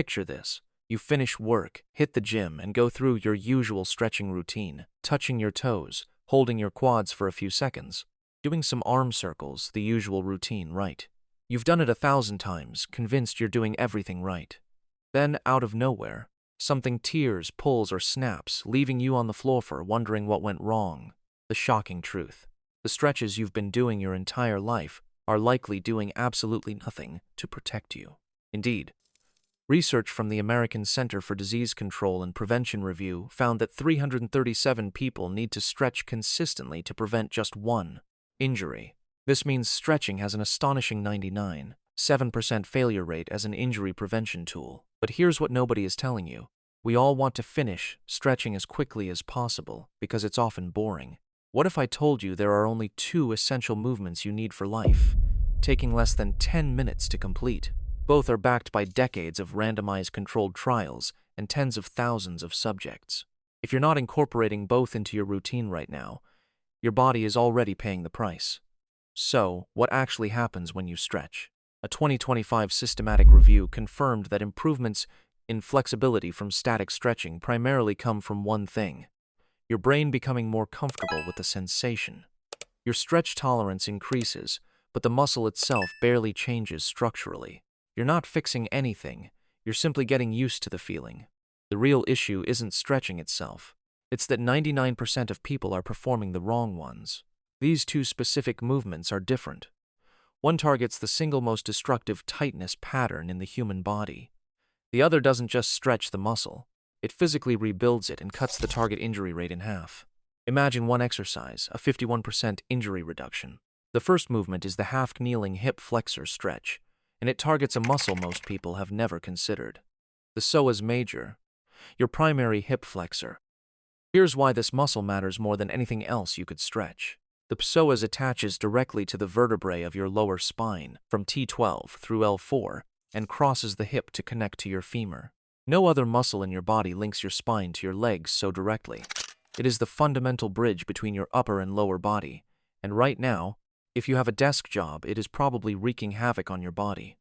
Picture this. You finish work, hit the gym, and go through your usual stretching routine, touching your toes, holding your quads for a few seconds, doing some arm circles, the usual routine, right? You've done it 1,000 times, convinced you're doing everything right. Then, out of nowhere, something tears, pulls, or snaps, leaving you on the floor wondering what went wrong. The shocking truth. The stretches you've been doing your entire life are likely doing absolutely nothing to protect you. Indeed, research from the American Center for Disease Control and Prevention Review found that 337 people need to stretch consistently to prevent just one injury. This means stretching has an astonishing 99.7% failure rate as an injury prevention tool. But here's what nobody is telling you. We all want to finish stretching as quickly as possible because it's often boring. What if I told you there are only 2 essential movements you need for life, taking less than 10 minutes to complete? Both are backed by decades of randomized controlled trials and tens of thousands of subjects. If you're not incorporating both into your routine right now, your body is already paying the price. So, what actually happens when you stretch? A 2025 systematic review confirmed that improvements in flexibility from static stretching primarily come from one thing: your brain becoming more comfortable with the sensation. Your stretch tolerance increases, but the muscle itself barely changes structurally. You're not fixing anything, you're simply getting used to the feeling. The real issue isn't stretching itself. It's that 99% of people are performing the wrong ones. These 2 specific movements are different. One targets the single most destructive tightness pattern in the human body. The other doesn't just stretch the muscle, it physically rebuilds it and cuts the target injury rate in half. Imagine one exercise, a 51% injury reduction. The first movement is the half-kneeling hip flexor stretch, and it targets a muscle most people have never considered: the psoas major, your primary hip flexor. Here's why this muscle matters more than anything else you could stretch. The psoas attaches directly to the vertebrae of your lower spine, from T12 through L4, and crosses the hip to connect to your femur. No other muscle in your body links your spine to your legs so directly. It is the fundamental bridge between your upper and lower body, and right now, if you have a desk job, it is probably wreaking havoc on your body.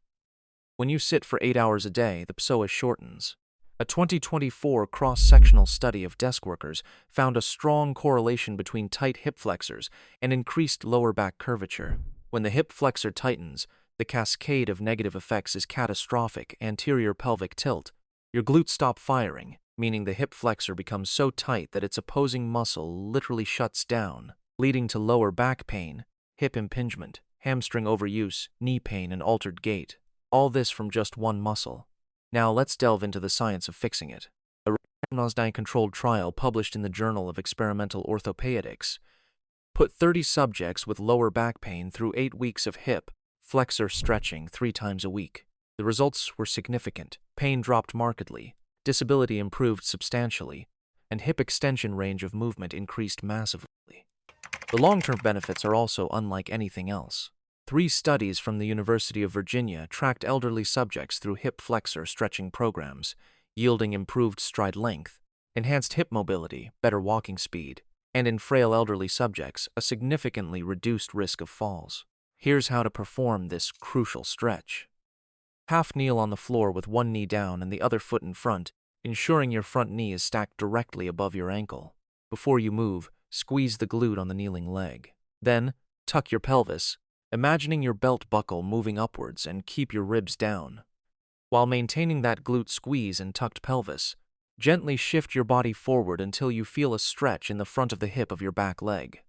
When you sit for 8 hours a day, the psoas shortens. A 2024 cross-sectional study of desk workers found a strong correlation between tight hip flexors and increased lower back curvature. When the hip flexor tightens, the cascade of negative effects is catastrophic: anterior pelvic tilt. Your glutes stop firing, meaning the hip flexor becomes so tight that its opposing muscle literally shuts down, leading to lower back pain, hip impingement, hamstring overuse, knee pain, and altered gait. All this from just one muscle. Now let's delve into the science of fixing it. A randomized controlled trial published in the Journal of Experimental Orthopedics put 30 subjects with lower back pain through 8 weeks of hip flexor stretching 3 times a week. The results were significant. Pain dropped markedly, disability improved substantially, and hip extension range of movement increased massively. The long-term benefits are also unlike anything else. 3 studies from the University of Virginia tracked elderly subjects through hip flexor stretching programs, yielding improved stride length, enhanced hip mobility, better walking speed, and in frail elderly subjects, a significantly reduced risk of falls. Here's how to perform this crucial stretch. Half kneel on the floor with one knee down and the other foot in front, ensuring your front knee is stacked directly above your ankle. Before you move, squeeze the glute on the kneeling leg. Then, tuck your pelvis, imagining your belt buckle moving upwards, and keep your ribs down. While maintaining that glute squeeze and tucked pelvis, gently shift your body forward until you feel a stretch in the front of the hip of your back leg,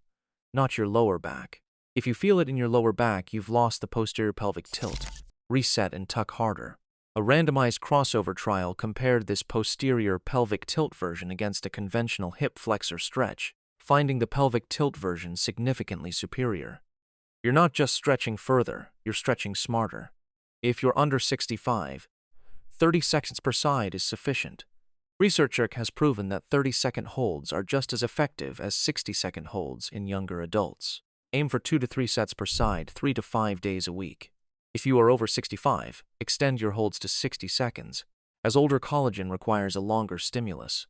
not your lower back. If you feel it in your lower back, you've lost the posterior pelvic tilt. Reset and tuck harder. A randomized crossover trial compared this posterior pelvic tilt version against a conventional hip flexor stretch, finding the pelvic tilt version significantly superior. You're not just stretching further, you're stretching smarter. If you're under 65, 30 seconds per side is sufficient. Research has proven that 30-second holds are just as effective as 60-second holds in younger adults. Aim for 2 to 3 sets per side, 3 to 5 days a week. If you are over 65, extend your holds to 60 seconds, as older collagen requires a longer stimulus.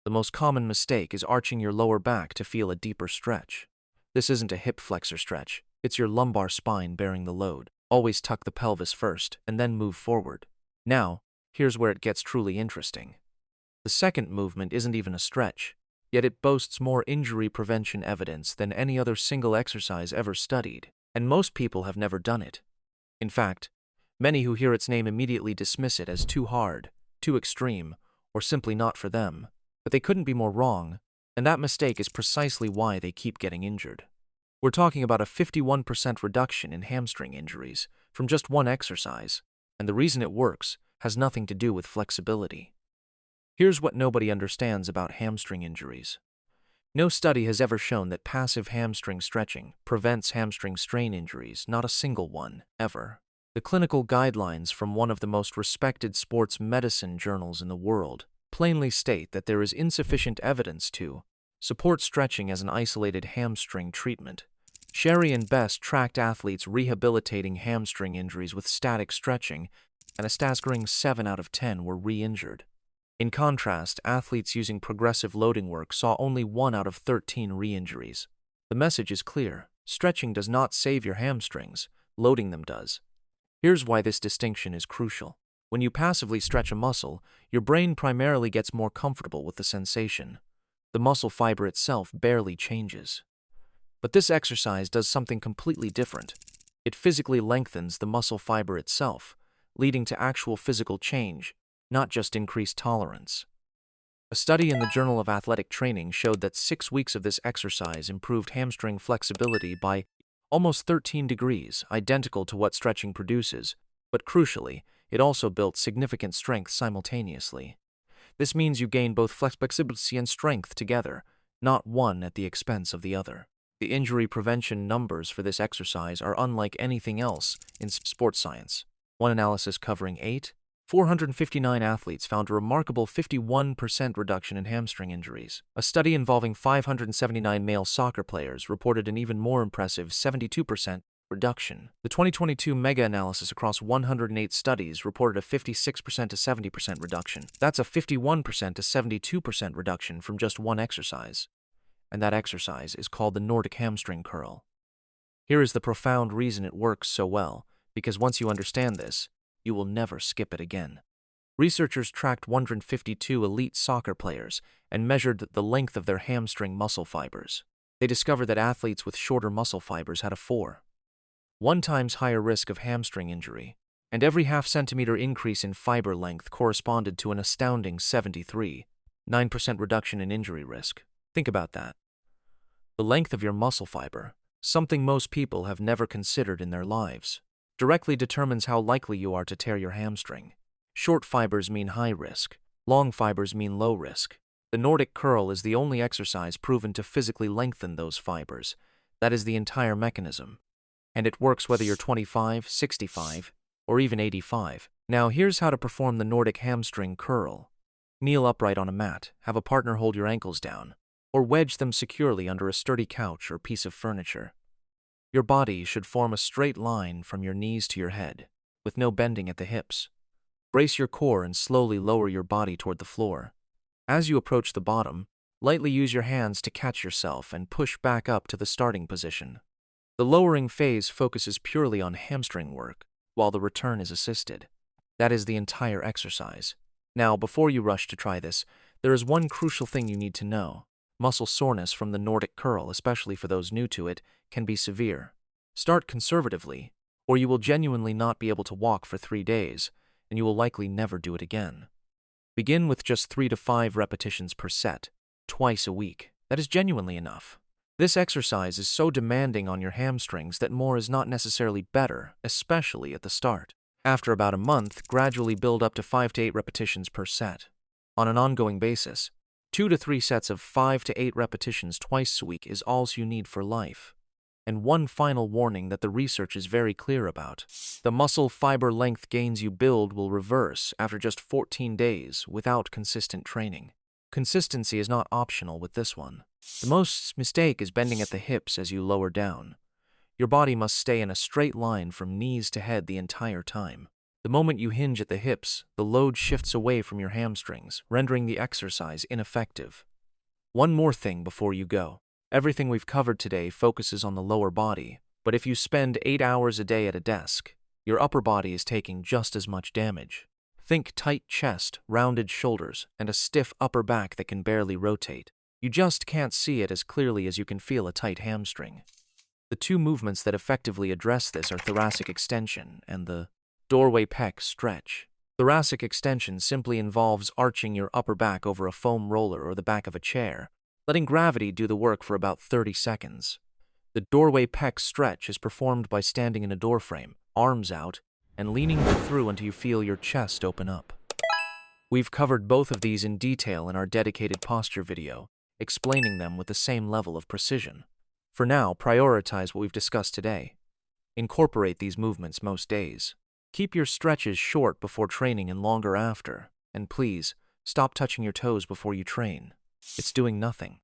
The most common mistake is arching your lower back to feel a deeper stretch. This isn't a hip flexor stretch, it's your lumbar spine bearing the load. Always tuck the pelvis first, and then move forward. Now, Here's where it gets truly interesting. The second movement isn't even a stretch, yet it boasts more injury prevention evidence than any other single exercise ever studied, and most people have never done it. In fact, many who hear its name immediately dismiss it as too hard, too extreme, or simply not for them. But they couldn't be more wrong, and that mistake is precisely why they keep getting injured. We're talking about a 51% reduction in hamstring injuries from just one exercise, and the reason it works has nothing to do with flexibility. Here's what nobody understands about hamstring injuries. No study has ever shown that passive hamstring stretching prevents hamstring strain injuries, not a single one, ever. The clinical guidelines from one of the most respected sports medicine journals in the world plainly state that there is insufficient evidence to support stretching as an isolated hamstring treatment. Sherry and Best tracked athletes rehabilitating hamstring injuries with static stretching, and a staggering 7 out of 10 were re-injured. In contrast, athletes using progressive loading work saw only 1 out of 13 re-injuries. The message is clear. Stretching does not save your hamstrings, loading them does. Here's why this distinction is crucial. When you passively stretch a muscle, your brain primarily gets more comfortable with the sensation. The muscle fiber itself barely changes. But this exercise does something completely different. It physically lengthens the muscle fiber itself, leading to actual physical change, not just increased tolerance. A study in the Journal of Athletic Training showed that 6 weeks of this exercise improved hamstring flexibility by almost 13 degrees, identical to what stretching produces, but crucially, it also built significant strength simultaneously. This means you gain both flexibility and strength together, not one at the expense of the other. The injury prevention numbers for this exercise are unlike anything else in sports science. One analysis covering 459 athletes found a remarkable 51% reduction in hamstring injuries. A study involving 579 male soccer players reported an even more impressive 72% reduction. The 2022 mega-analysis across 108 studies reported a 56% to 70% reduction. That's a 51% to 72% reduction from just one exercise. And that exercise is called the Nordic hamstring curl. Here is the profound reason it works so well, because once you understand this, you will never skip it again. Researchers tracked 152 elite soccer players and measured the length of their hamstring muscle fibers. They discovered that athletes with shorter muscle fibers had a 4.1 times higher risk of hamstring injury, and every half centimeter increase in fiber length corresponded to an astounding 73.9% reduction in injury risk. Think about that. The length of your muscle fiber, something most people have never considered in their lives, directly determines how likely you are to tear your hamstring. Short fibers mean high risk, long fibers mean low risk. The Nordic curl is the only exercise proven to physically lengthen those fibers. That is the entire mechanism. And it works whether you're 25, 65, or even 85. Now here's how to perform the Nordic hamstring curl. Kneel upright on a mat, have a partner hold your ankles down, or wedge them securely under a sturdy couch or piece of furniture. Your body should form a straight line from your knees to your head, with no bending at the hips. Brace your core and slowly lower your body toward the floor. As you approach the bottom, lightly use your hands to catch yourself and push back up to the starting position. The lowering phase focuses purely on hamstring work, while the return is assisted. That is the entire exercise. Now, before you rush to try this, there is one crucial thing you need to know. Muscle soreness from the Nordic curl, especially for those new to it, can be severe. Start conservatively, or you will genuinely not be able to walk for 3 days, and you will likely never do it again. Begin with just 3 to 5 repetitions per set, twice a week. That is genuinely enough. This exercise is so demanding on your hamstrings that more is not necessarily better, especially at the start. After about a month, gradually build up to 5 to 8 repetitions per set. On an ongoing basis, 2 to 3 sets of 5 to 8 repetitions twice a week is all you need for life. And one final warning that the research is very clear about. The muscle fiber length gains you build will reverse after just 14 days without consistent training. Consistency is not optional with this one. The most mistake is bending at the hips as you lower down. Your body must stay in a straight line from knees to head the entire time. The moment you hinge at the hips, the load shifts away from your hamstrings, rendering the exercise ineffective. One more thing before you go. Everything we've covered today focuses on the lower body, but if you spend 8 hours a day at a desk, your upper body is taking just as much damage. Think tight chest, rounded shoulders, and a stiff upper back that can barely rotate. You just can't see it as clearly as you can feel a tight hamstring. The two movements that effectively address this are thoracic extension and the doorway pec stretch. Thoracic extension simply involves arching your upper back over a foam roller or the back of a chair, letting gravity do the work for about 30 seconds. The doorway pec stretch is performed by standing in a doorframe, arms out, and leaning through until you feel your chest open up. We've covered both of these in detail in our dedicated posture video, explaining them with the same level of precision. For now, prioritize what we've discussed today. Incorporate these movements most days. Keep your stretches short before training and longer after. And please, stop touching your toes before you train. It's doing nothing.